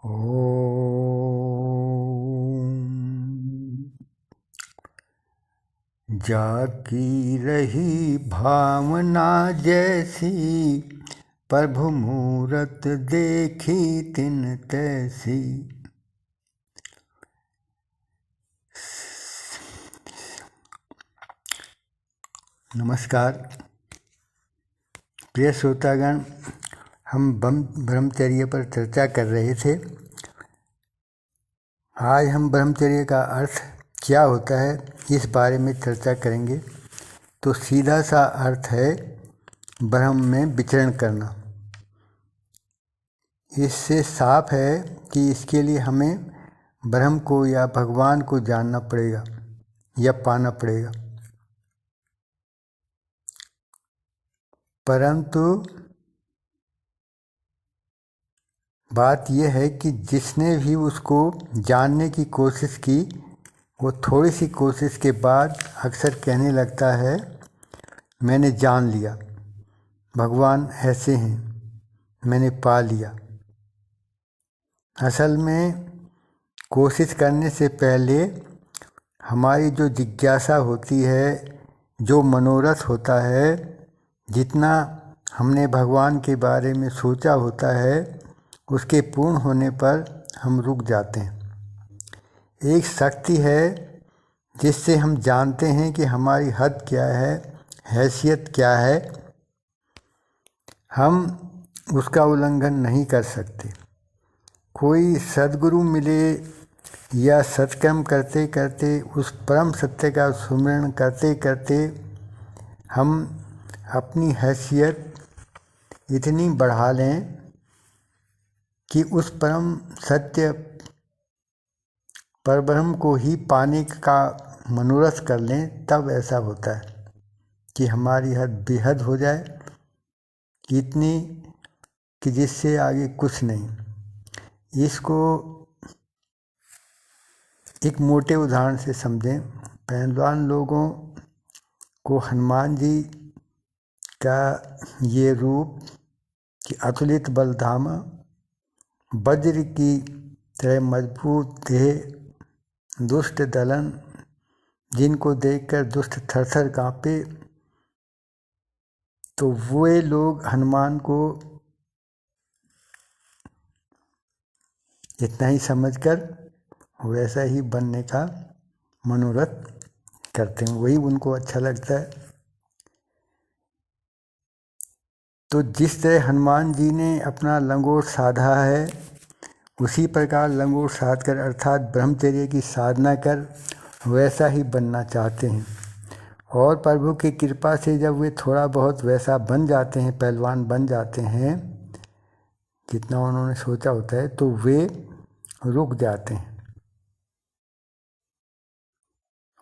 ओम। जाकी रही भावना जैसी, प्रभु मूरत देखी तिन तैसी। नमस्कार प्रिय श्रोतागण, हम ब्रह्मचर्य पर चर्चा कर रहे थे। आज हम ब्रह्मचर्य का अर्थ क्या होता है इस बारे में चर्चा करेंगे। तो सीधा सा अर्थ है ब्रह्म में विचरण करना। इससे साफ है कि इसके लिए हमें ब्रह्म को या भगवान को जानना पड़ेगा या पाना पड़ेगा। परंतु बात यह है कि जिसने भी उसको जानने की कोशिश की, वो थोड़ी सी कोशिश के बाद अक्सर कहने लगता है मैंने जान लिया, भगवान ऐसे हैं, मैंने पा लिया। असल में कोशिश करने से पहले हमारी जो जिज्ञासा होती है, जो मनोरथ होता है, जितना हमने भगवान के बारे में सोचा होता है, उसके पूर्ण होने पर हम रुक जाते हैं। एक शक्ति है जिससे हम जानते हैं कि हमारी हद क्या है, हैसियत क्या है। हम उसका उल्लंघन नहीं कर सकते। कोई सद्गुरु मिले या सत्कर्म करते करते, उस परम सत्य का सुमिरन करते करते हम अपनी हैसियत इतनी बढ़ा लें कि उस परम सत्य परब्रह्म को ही पाने का मनोरथ कर लें। तब ऐसा होता है कि हमारी हद बेहद हो जाए, इतनी कि जिससे आगे कुछ नहीं। इसको एक मोटे उदाहरण से समझें। पहलवान लोगों को हनुमान जी का ये रूप कि अतुलित बलधामा, वज्र की तरह मजबूत देह, दुष्ट दलन, जिनको देखकर दुष्ट थरथर कांपे, तो वे लोग हनुमान को इतना ही समझकर वैसा ही बनने का मनोरथ करते हैं, वही उनको अच्छा लगता है। तो जिस तरह हनुमान जी ने अपना लंगोट साधा है, उसी प्रकार लंगोट साध कर अर्थात ब्रह्मचर्य की साधना कर वैसा ही बनना चाहते हैं। और प्रभु की कृपा से जब वे थोड़ा बहुत वैसा बन जाते हैं, पहलवान बन जाते हैं जितना उन्होंने सोचा होता है, तो वे रुक जाते हैं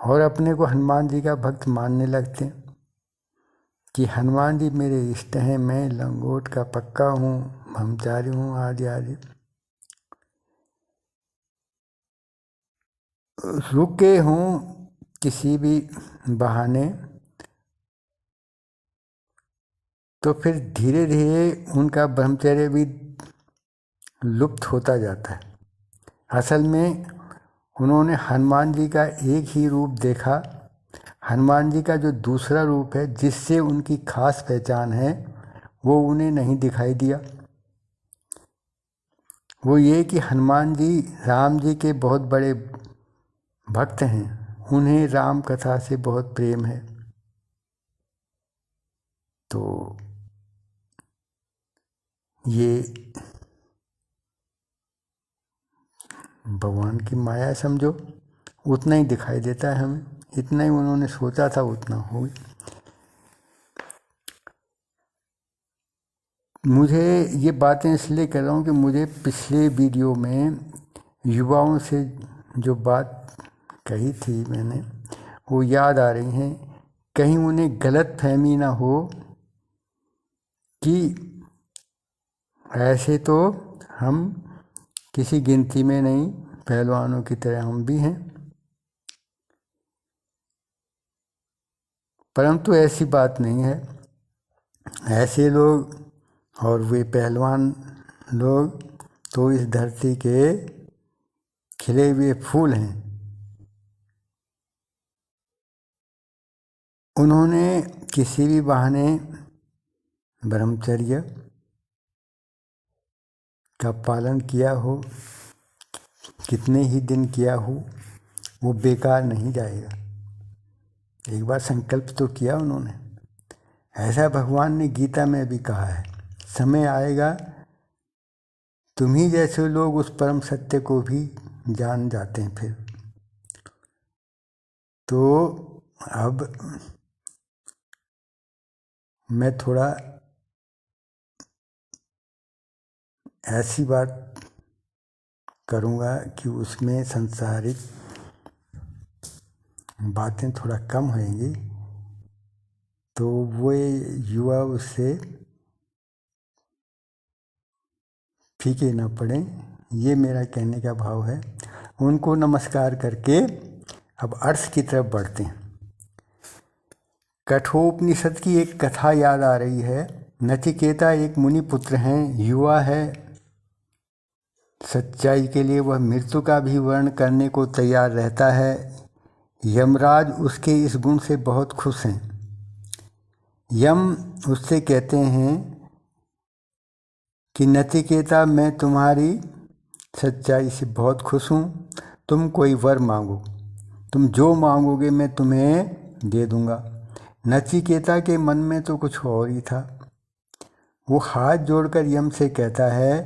और अपने को हनुमान जी का भक्त मानने लगते हैं कि हनुमान जी मेरे इष्ट हैं, मैं लंगोट का पक्का हूँ, ब्रह्मचारी हूँ, आदि आदि। रुके हों किसी भी बहाने, तो फिर धीरे धीरे उनका ब्रह्मचर्य भी लुप्त होता जाता है। असल में उन्होंने हनुमान जी का एक ही रूप देखा। हनुमान जी का जो दूसरा रूप है, जिससे उनकी खास पहचान है, वो उन्हें नहीं दिखाई दिया। वो ये कि हनुमान जी राम जी के बहुत बड़े भक्त हैं, उन्हें राम कथा से बहुत प्रेम है। तो ये भगवान की माया समझो, उतना ही दिखाई देता है हमें। इतना ही उन्होंने सोचा था, उतना हो गया। मुझे ये बातें इसलिए कर रहा हूँ कि मुझे पिछले वीडियो में युवाओं से जो बात कही थी मैंने, वो याद आ रही हैं। कहीं उन्हें गलत फहमी ना हो कि ऐसे तो हम किसी गिनती में नहीं, पहलवानों की तरह हम भी हैं। परंतु ऐसी बात नहीं है। ऐसे लोग और वे पहलवान लोग तो इस धरती के खिले हुए फूल हैं। उन्होंने किसी भी बहाने ब्रह्मचर्य का पालन किया हो, कितने ही दिन किया हो, वो बेकार नहीं जाएगा। एक बार संकल्प तो किया उन्होंने। ऐसा भगवान ने गीता में भी कहा है, समय आएगा तुम्ही जैसे लोग उस परम सत्य को भी जान जाते हैं। फिर तो अब मैं थोड़ा ऐसी बात करूँगा कि उसमें सांसारिक बातें थोड़ा कम होंगी, तो वो युवा उससे फीके ना पड़े, ये मेरा कहने का भाव है। उनको नमस्कार करके अब अर्थ की तरफ बढ़ते हैं। कठोपनिषद की एक कथा याद आ रही है। नचिकेता एक मुनि पुत्र हैं, युवा है। सच्चाई के लिए वह मृत्यु का भी वर्ण करने को तैयार रहता है। यमराज उसके इस गुण से बहुत खुश हैं। यम उससे कहते हैं कि नचिकेता, मैं तुम्हारी सच्चाई से बहुत खुश हूँ। तुम कोई वर मांगो, तुम जो मांगोगे मैं तुम्हें दे दूँगा। नचिकेता के मन में तो कुछ और ही था। वो हाथ जोड़कर यम से कहता है,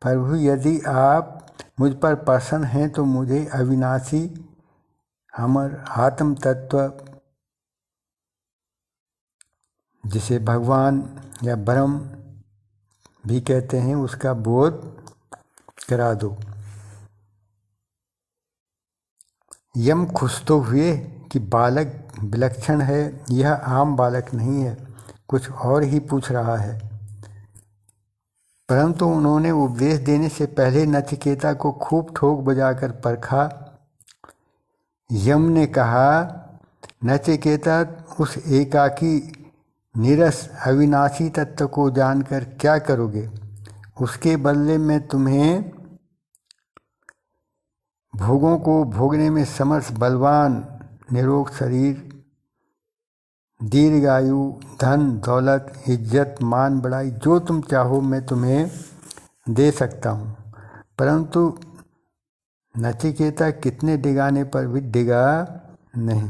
प्रभु यदि आप मुझ पर प्रसन्न हैं तो मुझे अविनाशी अमर आत्म तत्व, जिसे भगवान या ब्रह्म भी कहते हैं, उसका बोध करा दो। यम खुश तो हुए कि बालक विलक्षण है, यह आम बालक नहीं है, कुछ और ही पूछ रहा है। परंतु उन्होंने उपदेश देने से पहले नचिकेता को खूब ठोक बजाकर परखा। यम ने कहा, नचिकेता, उस एकाकी निरस अविनाशी तत्व को जानकर क्या करोगे? उसके बदले में तुम्हें भोगों को भोगने में समर्थ बलवान निरोग शरीर, दीर्घायु, धन दौलत, इज्जत, मान बढ़ाई, जो तुम चाहो मैं तुम्हें दे सकता हूँ। परंतु नचिकेता कितने डिगाने पर भी डिगा नहीं।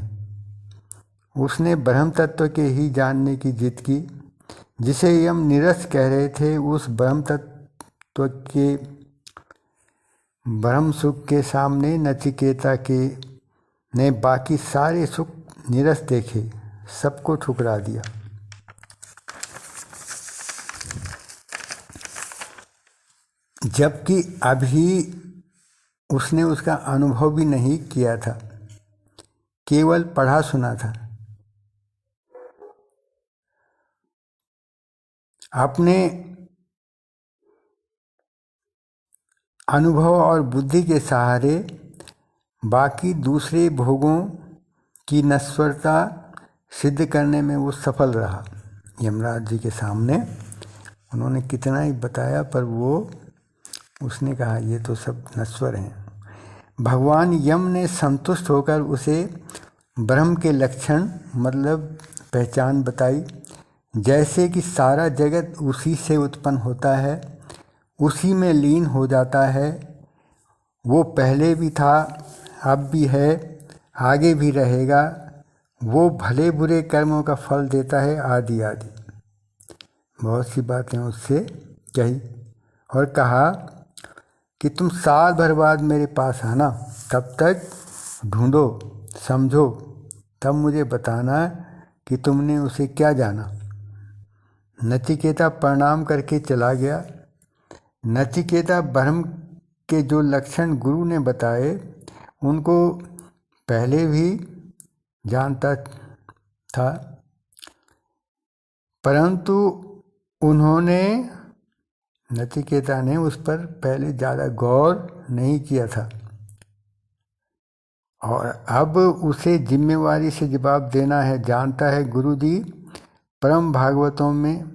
उसने ब्रह्म तत्व के ही जानने की जिद की, जिसे यम निरस कह रहे थे। उस ब्रह्म तत्व के ब्रह्म सुख के सामने नचिकेता के ने बाकी सारे सुख निरस देखे, सबको ठुकरा दिया। जबकि अभी उसने उसका अनुभव भी नहीं किया था, केवल पढ़ा सुना था। अपने अनुभव और बुद्धि के सहारे बाकी दूसरे भोगों की नश्वरता सिद्ध करने में वो सफल रहा। यमराज जी के सामने उन्होंने कितना ही बताया, पर उसने कहा ये तो सब नश्वर हैं। भगवान यम ने संतुष्ट होकर उसे ब्रह्म के लक्षण मतलब पहचान बताई। जैसे कि सारा जगत उसी से उत्पन्न होता है, उसी में लीन हो जाता है। वो पहले भी था, अब भी है, आगे भी रहेगा। वो भले बुरे कर्मों का फल देता है, आदि आदि। बहुत सी बातें उससे कही और कहा कि तुम साल भर बाद मेरे पास आना, तब तक ढूंढो, समझो, तब मुझे बताना कि तुमने उसे क्या जाना। नचिकेता प्रणाम करके चला गया। नचिकेता ब्रह्म के जो लक्षण गुरु ने बताए उनको पहले भी जानता था, परंतु नचिकेता ने उस पर पहले ज़्यादा गौर नहीं किया था। और अब उसे जिम्मेवारी से जवाब देना है। जानता है गुरु जी परम भागवतों में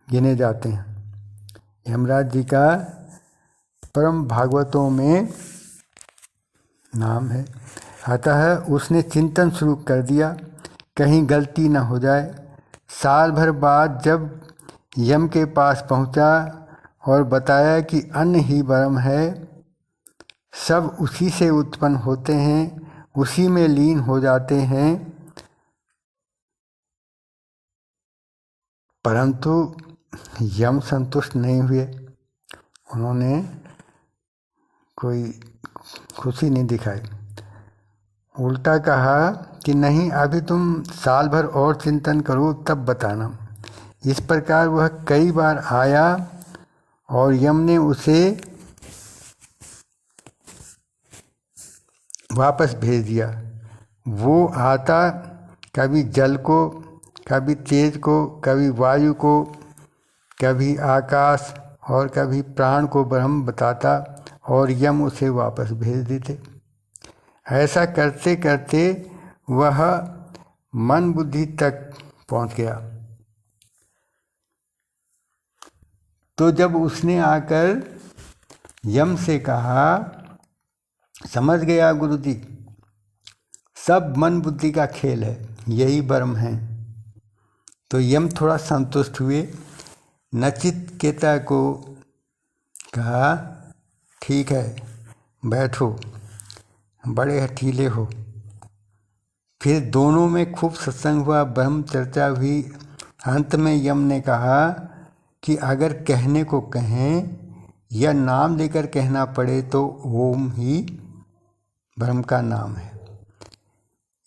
गिने जाते हैं, यमराज जी का परम भागवतों में नाम है। अतः उसने चिंतन शुरू कर दिया, कहीं गलती न हो जाए। साल भर बाद जब यम के पास पहुंचा और बताया कि अन्न ही ब्रह्म है, सब उसी से उत्पन्न होते हैं, उसी में लीन हो जाते हैं, परंतु यम संतुष्ट नहीं हुए। उन्होंने कोई खुशी नहीं दिखाई, उल्टा कहा कि नहीं, अभी तुम साल भर और चिंतन करो तब बताना। इस प्रकार वह कई बार आया और यम ने उसे वापस भेज दिया। वो आता कभी जल को, कभी तेज को, कभी वायु को, कभी आकाश और कभी प्राण को ब्रह्म बताता और यम उसे वापस भेज देते। ऐसा करते करते वह मन बुद्धि तक पहुंच गया। तो जब उसने आकर यम से कहा, समझ गया गुरुजी, सब मन बुद्धि का खेल है, यही ब्रह्म है, तो यम थोड़ा संतुष्ट हुए। नचिकेता को कहा, ठीक है, बैठो, बड़े हठीले हो। फिर दोनों में खूब सत्संग हुआ, ब्रह्म चर्चा हुई। अंत में यम ने कहा कि अगर कहने को कहें या नाम लेकर कहना पड़े तो ओम ही ब्रह्म का नाम है।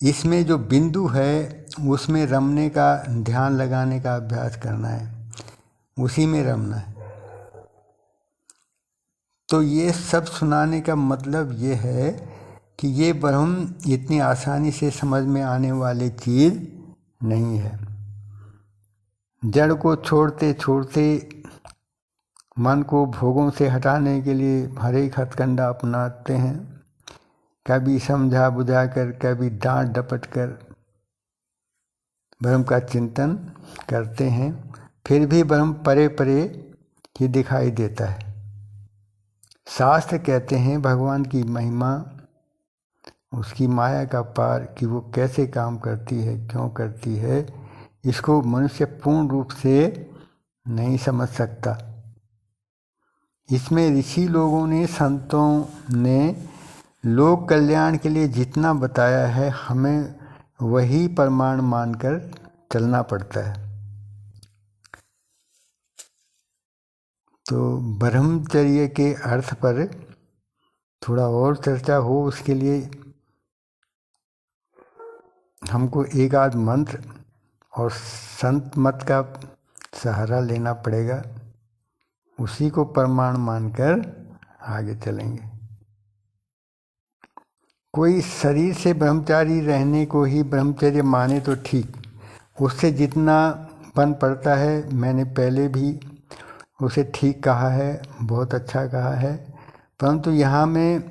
इसमें जो बिंदु है उसमें रमने का, ध्यान लगाने का अभ्यास करना है, उसी में रमना है। तो ये सब सुनाने का मतलब ये है कि ये ब्रह्म इतनी आसानी से समझ में आने वाली चीज़ नहीं है। जड़ को छोड़ते छोड़ते मन को भोगों से हटाने के लिए हर एक हथकंडा अपनाते हैं, कभी समझा बुझा कर, कभी डांट डपट कर ब्रह्म का चिंतन करते हैं, फिर भी ब्रह्म परे परे ही दिखाई देता है। शास्त्र कहते हैं भगवान की महिमा, उसकी माया का पार, कि वो कैसे काम करती है, क्यों करती है, इसको मनुष्य पूर्ण रूप से नहीं समझ सकता। इसमें ऋषि लोगों ने, संतों ने लोक कल्याण के लिए जितना बताया है, हमें वही प्रमाण मानकर चलना पड़ता है। तो ब्रह्मचर्य के अर्थ पर थोड़ा और चर्चा हो, उसके लिए हमको एक आध मंत्र और संत मत का सहारा लेना पड़ेगा, उसी को प्रमाण मानकर आगे चलेंगे। कोई शरीर से ब्रह्मचारी रहने को ही ब्रह्मचर्य माने तो ठीक, उससे जितना बन पड़ता है, मैंने पहले भी उसे ठीक कहा है, बहुत अच्छा कहा है, परंतु यहाँ मैं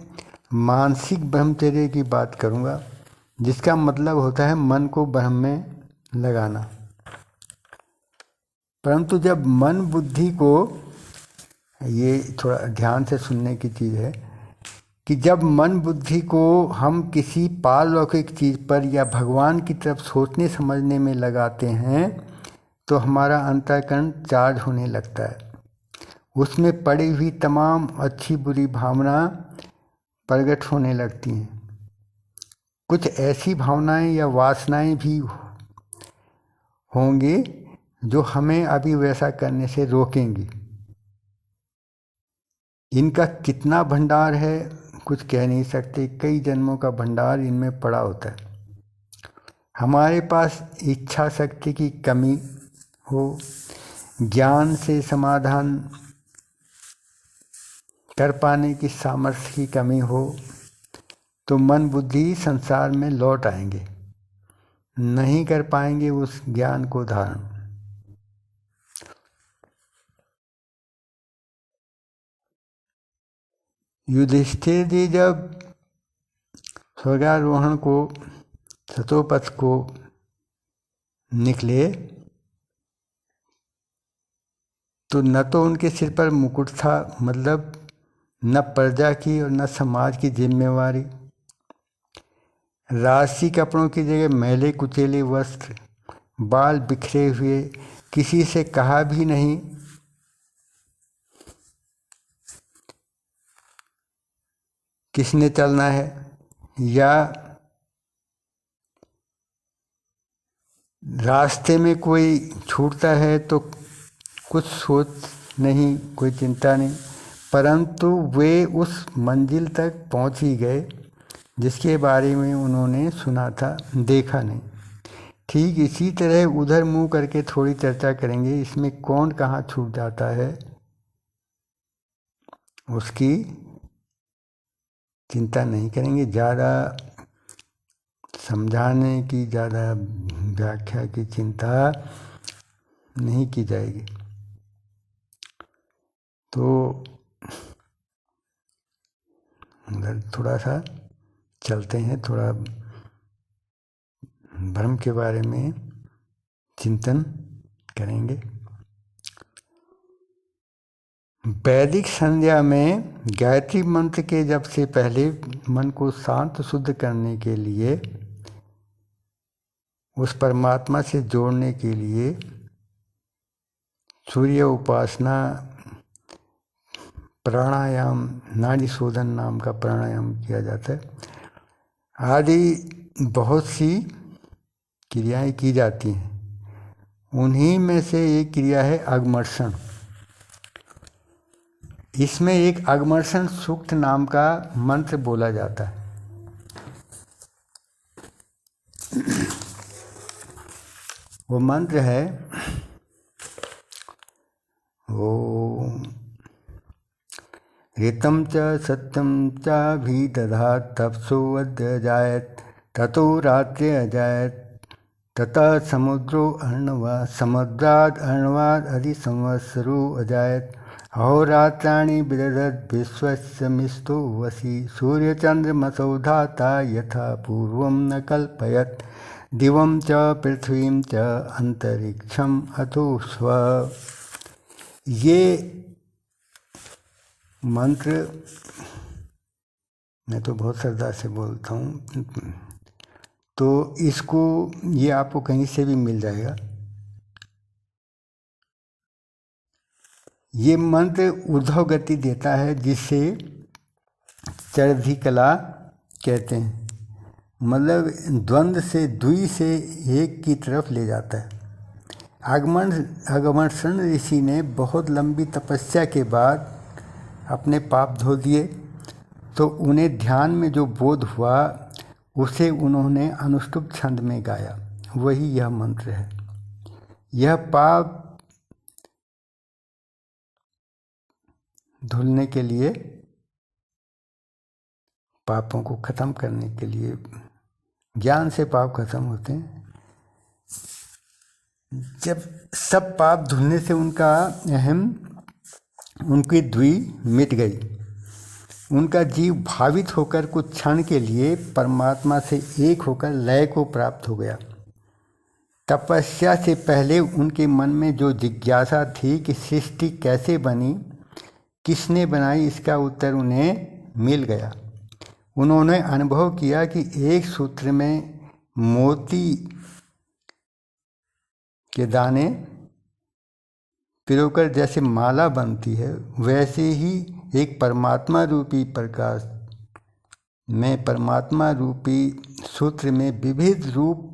मानसिक ब्रह्मचर्य की बात करूँगा, जिसका मतलब होता है मन को ब्रह्म में लगाना। परंतु जब मन बुद्धि को, ये थोड़ा ध्यान से सुनने की चीज़ है, कि जब मन बुद्धि को हम किसी पारलौकिक चीज़ पर या भगवान की तरफ सोचने समझने में लगाते हैं, तो हमारा अंतःकरण चार्ज होने लगता है। उसमें पड़ी हुई तमाम अच्छी बुरी भावना प्रकट होने लगती हैं। कुछ ऐसी भावनाएं या वासनाएं भी होंगी जो हमें अभी वैसा करने से रोकेंगी। इनका कितना भंडार है कुछ कह नहीं सकते, कई जन्मों का भंडार इनमें पड़ा होता है। हमारे पास इच्छा शक्ति की कमी हो, ज्ञान से समाधान कर पाने की सामर्थ्य की कमी हो, तो मन बुद्धि संसार में लौट आएंगे, नहीं कर पाएंगे उस ज्ञान को धारण। युधिष्ठिर जी जब स्वर्गारोहण को, सतोपथ को निकले, तो न तो उनके सिर पर मुकुट था, मतलब न प्रजा की और न समाज की जिम्मेवारी। राशि कपड़ों की जगह मैले कुचेले वस्त्र, बाल बिखरे हुए, किसी से कहा भी नहीं किसने चलना है, या रास्ते में कोई छूटता है तो कुछ सोच नहीं, कोई चिंता नहीं, परंतु वे उस मंजिल तक पहुंच ही गए जिसके बारे में उन्होंने सुना था, देखा नहीं। ठीक इसी तरह उधर मुंह करके थोड़ी चर्चा करेंगे। इसमें कौन कहाँ छूट जाता है उसकी चिंता नहीं करेंगे, ज़्यादा समझाने की, ज़्यादा व्याख्या की चिंता नहीं की जाएगी। तो अगर थोड़ा सा चलते हैं, थोड़ा ब्रह्म के बारे में चिंतन करेंगे। वैदिक संध्या में गायत्री मंत्र के जप से पहले मन को शांत शुद्ध करने के लिए, उस परमात्मा से जोड़ने के लिए सूर्य उपासना, प्राणायाम, नाड़ी शोधन नाम का प्राणायाम किया जाता है, आदि बहुत सी क्रियाएं की जाती हैं। उन्हीं में से एक क्रिया है अगमर्षण। इसमें एक अगमर्षण सूक्त नाम का मंत्र बोला जाता है। वो मंत्र है ओम ऋतं च सत्यं च भिदधात् तपसो अद्य जायत ततो रात्रि अजायत ततः समुद्रो अर्णवात् समुद्राद् अर्णवात् अधिसंवत्सरो अजायत अहोरात्राणि विदधत् विश्वस्य मिष्टो वसि सूर्यचन्द्रमसौ धाता यथा पूर्वं न कल्पयत् दिवं च पृथ्वीं च अंतरिक्षम अथो स्व। ये मंत्र मैं तो बहुत श्रद्धा से बोलता हूँ, तो इसको ये आपको कहीं से भी मिल जाएगा। ये मंत्र ऊर्ध्व गति देता है, जिसे चरधि कला कहते हैं, मतलब द्वंद्व से द्वि से एक की तरफ ले जाता है। अगमर्षण ऋषि ने बहुत लंबी तपस्या के बाद अपने पाप धो दिए, तो उन्हें ध्यान में जो बोध हुआ उसे उन्होंने अनुष्टुप छंद में गाया, वही यह मंत्र है। यह पाप धुलने के लिए, पापों को खत्म करने के लिए, ज्ञान से पाप खत्म होते हैं। जब सब पाप धुलने से उनका अहम, उनकी द्वि मिट गई, उनका जीव भावित होकर कुछ क्षण के लिए परमात्मा से एक होकर लय को प्राप्त हो गया। तपस्या से पहले उनके मन में जो जिज्ञासा थी कि सृष्टि कैसे बनी, किसने बनाई, इसका उत्तर उन्हें मिल गया। उन्होंने अनुभव किया कि एक सूत्र में मोती के दाने पिरोकर जैसे माला बनती है, वैसे ही एक परमात्मा रूपी प्रकाश में, परमात्मा रूपी सूत्र में विविध रूप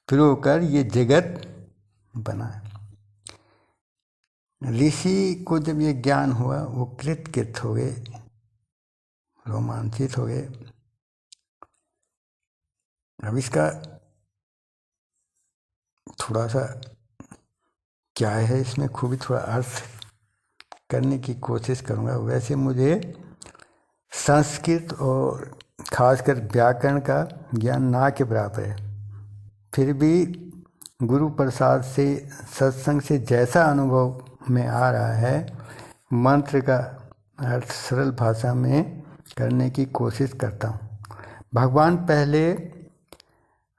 पिरोकर ये जगत बना है। ऋषि को जब ये ज्ञान हुआ, वो कृतकृत हो गए, रोमांचित हो गए। अब इसका थोड़ा सा क्या है, इसमें खूबी थोड़ा अर्थ करने की कोशिश करूँगा। वैसे मुझे संस्कृत और खासकर व्याकरण का ज्ञान ना के बराबर है, फिर भी गुरु प्रसाद से, सत्संग से जैसा अनुभव में आ रहा है, मंत्र का अर्थ सरल भाषा में करने की कोशिश करता हूँ। भगवान पहले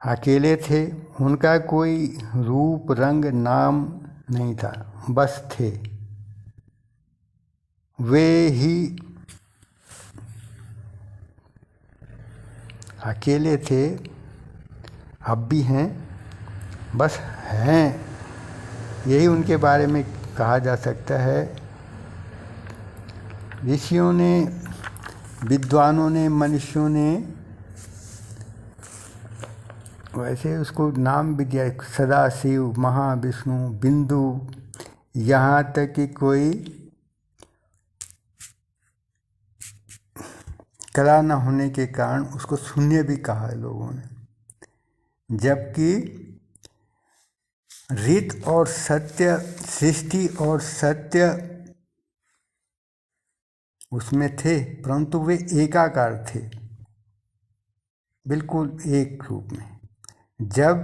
अकेले थे, उनका कोई रूप, रंग, नाम नहीं था, बस थे। वे ही अकेले थे, अब भी हैं, बस हैं, यही उनके बारे में कहा जा सकता है। ऋषियों ने, विद्वानों ने, मनुष्यों ने वैसे उसको नाम भी दिया, सदाशिव, महाविष्णु, बिंदु, यहाँ तक कि कोई कला न होने के कारण उसको शून्य भी कहा है लोगों ने, जबकि रीत और सत्य, सृष्टि और सत्य उसमें थे, परंतु वे एकाकार थे, बिल्कुल एक रूप में। जब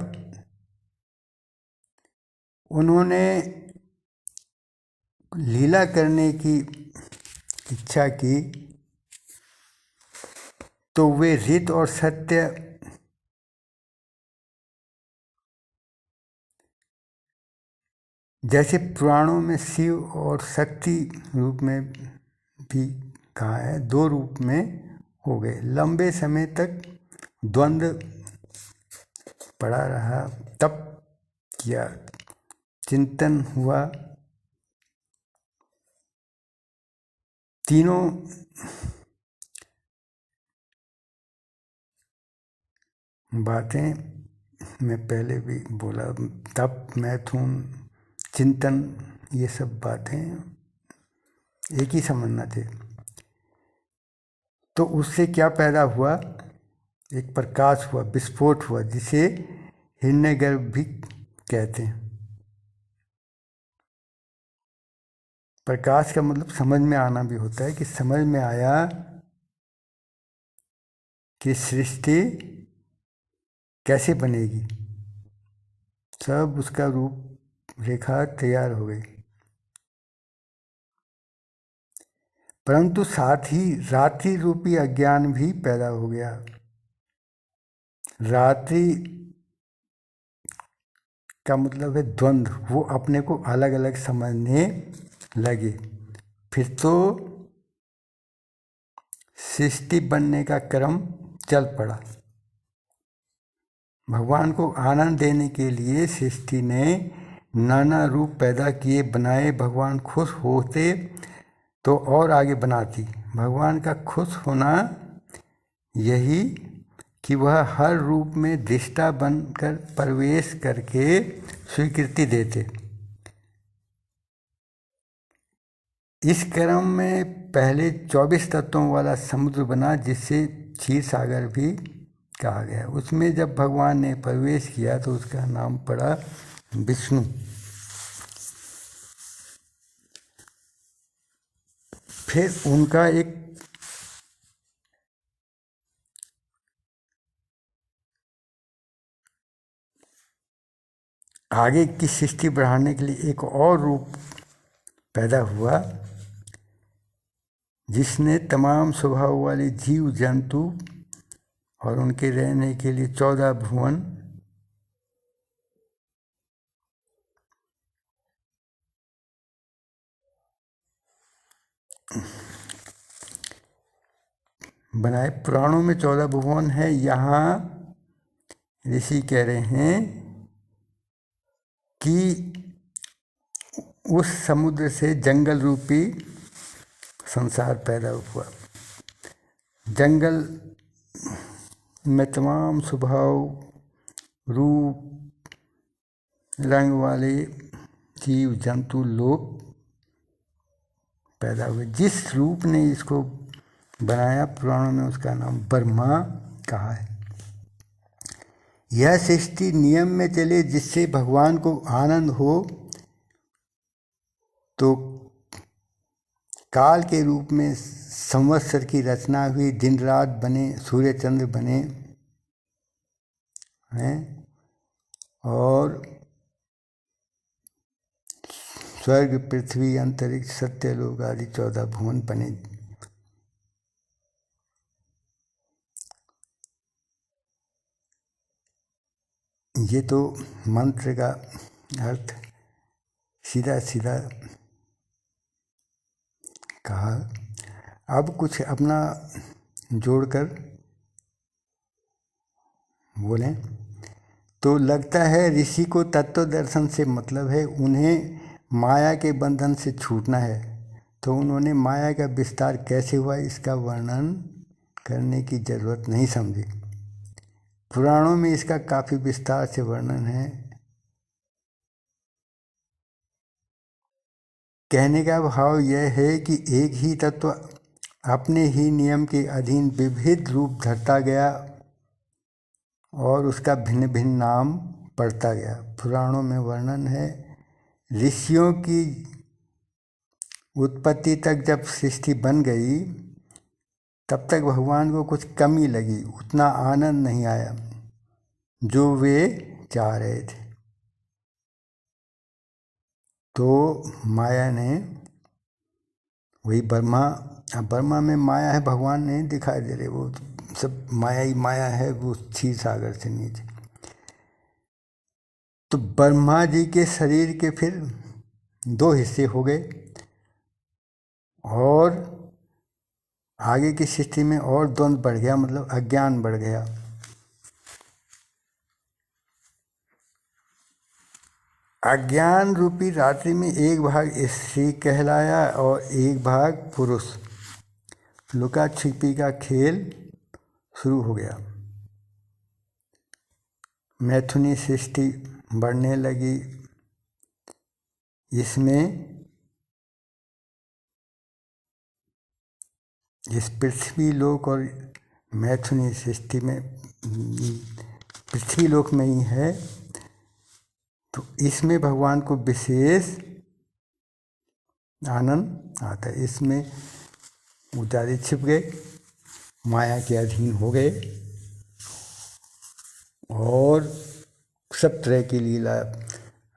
उन्होंने लीला करने की इच्छा की तो वे रीत और सत्य जैसे पुराणों में शिव और शक्ति रूप में भी कहा है, दो रूप में हो गए। लंबे समय तक द्वंद्व पड़ा रहा, तप किया, चिंतन हुआ, तीनों बातें मैं पहले भी बोला, तप, मैथुन, चिंतन, ये सब बातें एक ही समझना थे। तो उससे क्या पैदा हुआ, एक प्रकाश हुआ, विस्फोट हुआ, जिसे हिरण्यगर्भ भी कहते हैं। प्रकाश का मतलब समझ में आना भी होता है, कि समझ में आया कि सृष्टि कैसे बनेगी, सब उसका रूप रेखा तैयार हो गई। परंतु साथ ही रात्रि रूपी अज्ञान भी पैदा हो गया। रात्रि का मतलब है द्वंद्व, वो अपने को अलग अलग समझने लगे। फिर तो सृष्टि बनने का क्रम चल पड़ा। भगवान को आनंद देने के लिए सृष्टि ने नाना रूप पैदा किए, बनाए। भगवान खुश होते तो और आगे बनाती। भगवान का खुश होना यही कि वह हर रूप में दृष्टा बनकर प्रवेश करके स्वीकृति देते। इस क्रम में पहले 24 तत्वों वाला समुद्र बना, जिससे क्षीर सागर भी कहा गया। उसमें जब भगवान ने प्रवेश किया तो उसका नाम पड़ा विष्णु। फिर उनका एक आगे की सृष्टि बढ़ाने के लिए एक और रूप पैदा हुआ, जिसने तमाम स्वभाव वाले जीव जंतु और उनके रहने के लिए 14 भुवन बनाए। पुराणों में 14 भुवन है, यहाँ ऋषि कह रहे हैं कि उस समुद्र से जंगल रूपी संसार पैदा हुआ। जंगल में तमाम स्वभाव, रूप, रंग वाले जीव जंतु लोग पैदा हुए। जिस रूप ने इसको बनाया, पुराणों में उसका नाम ब्रह्मा कहा है। यह सृष्टि नियम में चले, जिससे भगवान को आनंद हो। तो काल के रूप में संवत्सर की रचना हुई, दिन रात बने, सूर्य चंद्र बने हैं, और स्वर्ग, पृथ्वी, अंतरिक्ष, सत्यलोक आदि 14 भुवन बने। ये तो मंत्र का अर्थ सीधा सीधा कहा। अब कुछ अपना जोड़कर बोलें तो लगता है ऋषि को तत्व दर्शन से मतलब है, उन्हें माया के बंधन से छूटना है। तो उन्होंने माया का विस्तार कैसे हुआ इसका वर्णन करने की जरूरत नहीं समझी। पुराणों में इसका काफ़ी विस्तार से वर्णन है। कहने का भाव यह है कि एक ही तत्व अपने ही नियम के अधीन विविध रूप धरता गया और उसका भिन्न भिन्न नाम पड़ता गया। पुराणों में वर्णन है, ऋषियों की उत्पत्ति तक जब सृष्टि बन गई तब तक भगवान को कुछ कमी लगी, उतना आनंद नहीं आया जो वे चाह रहे थे। तो माया ने, वही ब्रह्मा, अब ब्रह्मा में माया है, भगवान नहीं दिखाई दे रहे, वो सब माया ही माया है, वो क्षीर सागर से नीचे। तो ब्रह्मा जी के शरीर के फिर 2 हिस्से हो गए और आगे की सृष्टि में और द्वंद्व बढ़ गया, मतलब अज्ञान बढ़ गया। अज्ञान रूपी रात्रि में एक भाग स्त्री कहलाया और एक भाग पुरुष। लुका छिपी का खेल शुरू हो गया। मैथुनी सृष्टि बढ़ने लगी। इसमें इस पृथ्वी लोक और मैथुनी सृष्टि में पृथ्वी लोक में ही है, तो इसमें भगवान को विशेष आनंद आता है। इसमें उतारे छिप गए, माया के अधीन हो गए और सब तरह की लीला,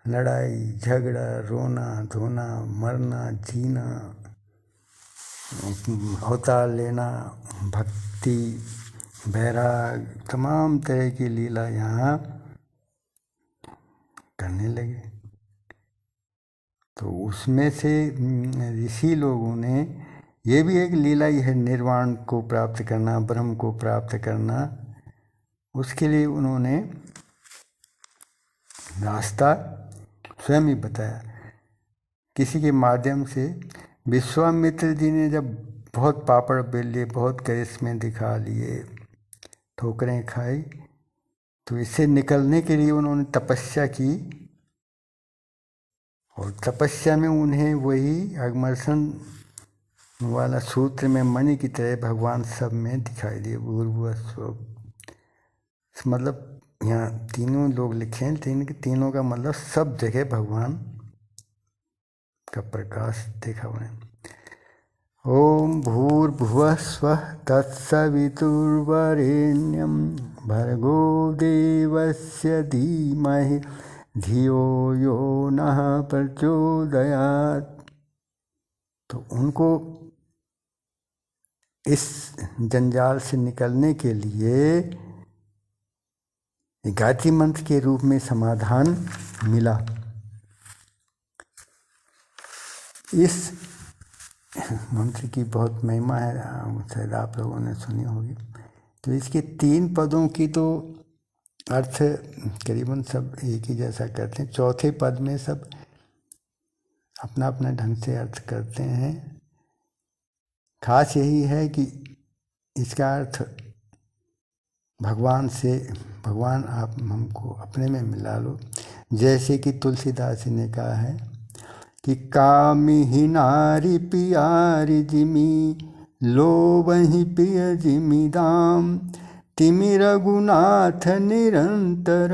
लड़ाई झगड़ा, रोना धोना, मरना जीना, अवतार लेना, भक्ति वैराग, तमाम तरह की लीला यहाँ करने लगे। तो उसमें से ऋषि लोगों ने, ये भी एक लीला ही है, निर्वाण को प्राप्त करना, ब्रह्म को प्राप्त करना। उसके लिए उन्होंने रास्ता स्वयं ही बताया किसी के माध्यम से। विश्वामित्र जी ने जब बहुत पापड़ बेल लिए, बहुत करिश्मे दिखा लिए, ठोकरें खाई, तो इससे निकलने के लिए उन्होंने तपस्या की और तपस्या में उन्हें वही अगमर्षण वाला सूत्र में मणि की तरह भगवान सब में दिखाई दिए। भूर्भुवस्सुः, मतलब यहाँ तीनों लोग लिखे हैं, तीनों का मतलब सब जगह भगवान का प्रकाश देखा उन्हें। ओम भूर्भुवः स्वः तत्सवितुर्वरेण्यं भर्गो देवस्य धीमहि धियो यो नः प्रचोदयात्। तो उनको इस जंजाल से निकलने के लिए गायत्री मंत्र के रूप में समाधान मिला। इस मंत्र की बहुत महिमा है, शायद आप लोगों ने सुनी होगी। तो इसके 3 पदों की तो अर्थ करीबन सब एक ही जैसा करते हैं। चौथे पद में सब अपना अपना ढंग से अर्थ करते हैं। खास यही है कि इसका अर्थ भगवान से, भगवान आप हमको अपने में मिला लो। जैसे कि तुलसीदास ने कहा है कि कामिहि नारी पियारी जिमी, लोभहि पिय जिमि दाम, तिमि रघुनाथ निरंतर,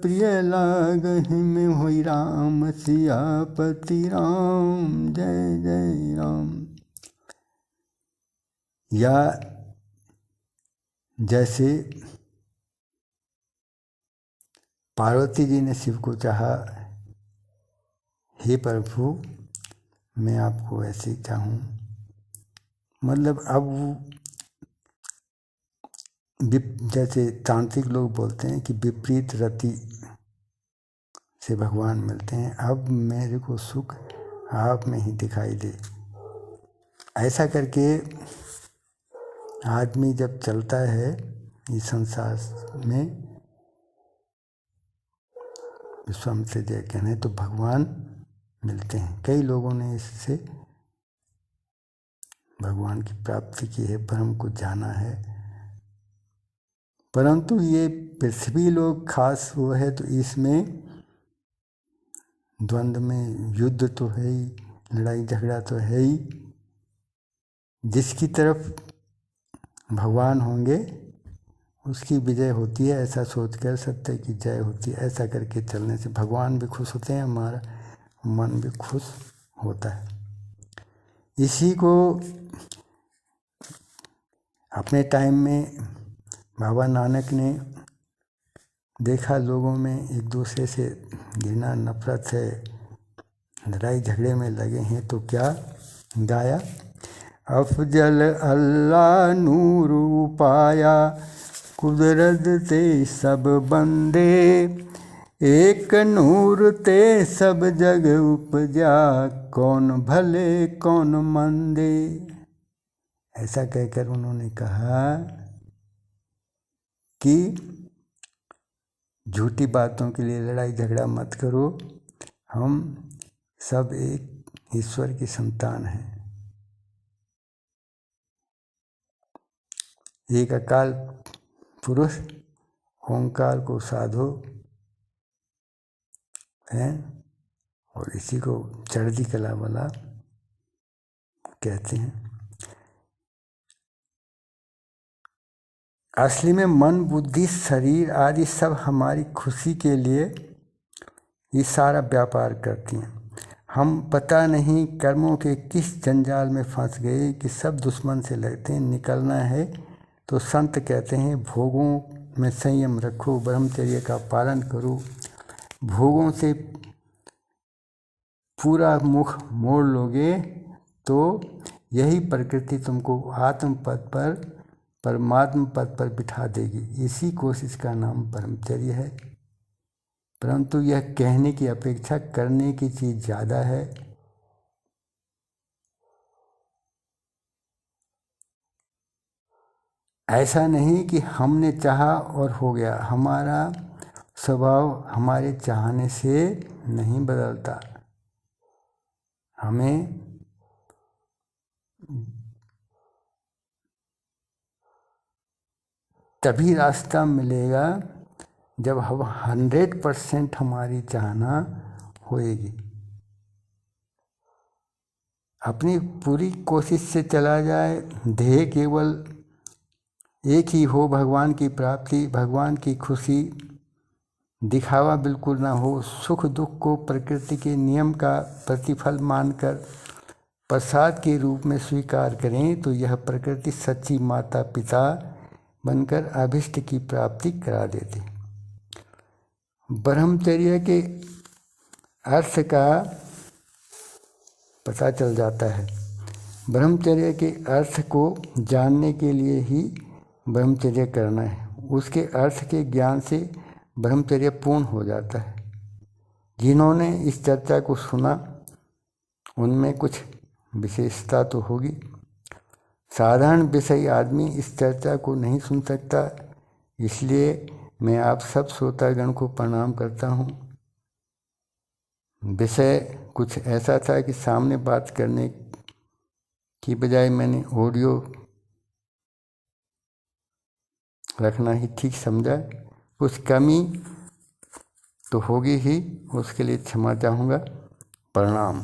प्रिय लागहि में होई राम, सियापति राम, जय जय राम। या जैसे पार्वती जी ने शिव को चाहा, हे प्रभु मैं आपको ऐसे चाहूँ, मतलब अब जैसे तांत्रिक लोग बोलते हैं कि विपरीत रति से भगवान मिलते हैं। अब मेरे को सुख आप में ही दिखाई दे। ऐसा करके आदमी जब चलता है इस संसार में, विश्वम से जय कहने, तो भगवान मिलते हैं। कई लोगों ने इससे भगवान की प्राप्ति की है, ब्रह्म को जाना है। परंतु ये पृथ्वी लोग खास वो है, तो इसमें द्वंद्व में युद्ध तो है ही, लड़ाई झगड़ा तो है ही। जिसकी तरफ भगवान होंगे उसकी विजय होती है, ऐसा सोचकर सत्य की जय होती है। ऐसा करके चलने से भगवान भी खुश होते हैं, हमारा मन भी खुश होता है। इसी को अपने टाइम में बाबा नानक ने देखा, लोगों में एक दूसरे से घृणा नफरत है, लड़ाई झगड़े में लगे हैं, तो क्या गाया, अफजल अल्लाह नूर पाया, कुदरत ते सब बंदे, एक नूर ते सब जग उपजा, कौन भले कौन मंदे। ऐसा कहकर उन्होंने कहा कि झूठी बातों के लिए लड़ाई झगड़ा मत करो, हम सब एक ईश्वर की संतान हैं। एक अकाल पुरुष ओंकार को साधो हैं, और इसी को चढ़ती कला वाला कहते हैं। असली में मन बुद्धि शरीर आदि सब हमारी खुशी के लिए ये सारा व्यापार करती हैं। हम पता नहीं कर्मों के किस जंजाल में फंस गए कि सब दुश्मन से लड़ते हैं। निकलना है तो संत कहते हैं भोगों में संयम रखो, ब्रह्मचर्य का पालन करो। भोगों से पूरा मुख मोड़ लोगे तो यही प्रकृति तुमको आत्म पद पर, परमात्म पद पर बिठा देगी। इसी कोशिश का नाम ब्रह्मचर्य है। परंतु यह कहने की अपेक्षा करने की चीज़ ज़्यादा है। ऐसा नहीं कि हमने चाहा और हो गया। हमारा स्वभाव हमारे चाहने से नहीं बदलता। हमें तभी रास्ता मिलेगा जब हम 100% हमारी चाहना होएगी। अपनी पूरी कोशिश से चला जाए, ध्येय केवल एक ही हो, भगवान की प्राप्ति, भगवान की खुशी, दिखावा बिल्कुल ना हो। सुख दुख को प्रकृति के नियम का प्रतिफल मानकर प्रसाद के रूप में स्वीकार करें तो यह प्रकृति सच्ची माता पिता बनकर अभिष्ट की प्राप्ति करा देती। ब्रह्मचर्य के अर्थ का पता चल जाता है। ब्रह्मचर्य के अर्थ को जानने के लिए ही ब्रह्मचर्य करना है। उसके अर्थ के ज्ञान से ब्रह्मचर्य पूर्ण हो जाता है। जिन्होंने इस चर्चा को सुना उनमें कुछ विशेषता तो होगी। साधारण विषयी आदमी इस चर्चा को नहीं सुन सकता। इसलिए मैं आप सब श्रोतागण को प्रणाम करता हूँ। विषय कुछ ऐसा था कि सामने बात करने की बजाय मैंने ऑडियो रखना ही ठीक समझा। कुछ कमी तो होगी ही, उसके लिए क्षमा चाहूँगा। प्रणाम।